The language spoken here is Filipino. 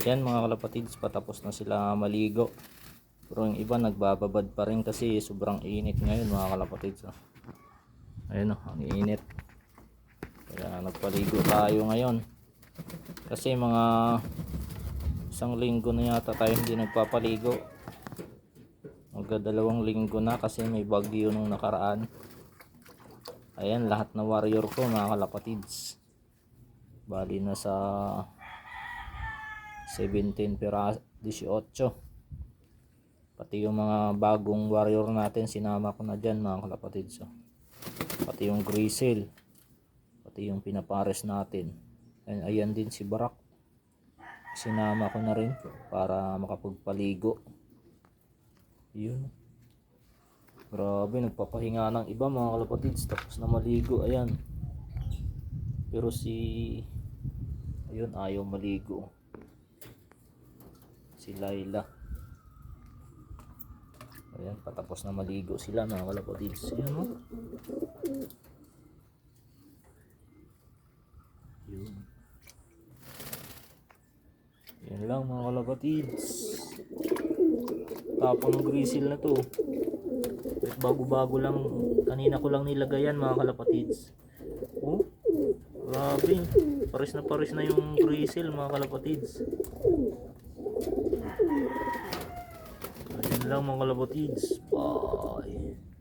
Yan mga kalapatids, patapos na sila maligo. Pero yung iba nagbababad pa rin kasi sobrang init ngayon mga kalapatids. Ayun o, ang init. Kaya nagpaligo tayo ngayon. Kasi mga isang linggo na yata tayo hindi nagpapaligo. Magdadalawang linggo na kasi may bagyo nung nakaraan. Ayan, lahat na warrior ko mga kalapatids. Bali na sa 17 pira 18. Pati yung mga bagong warrior natin sinama ko na dyan mga kalapatids. Pati yung grizzle, pati yung pinapares natin. Ayan din si Barak, sinama ko na rin para makapagpaligo. Yun, grabe, nagpapahinga ng iba mga kalapatids tapos na maligo. Ayan, pero ayun, ayaw maligo, si Laila. Ayan, patapos na maligo sila mga kalapatids. Ayan o. Yun. Yan lang mga kalapatids. Tapon ng grizzle na to. Bago-bago lang. Kanina ko lang nilagayan mga kalapatids. Oh, grabe. Paris na yung grizzle mga kalapatids. Yan lang mga kalapatids. Bye.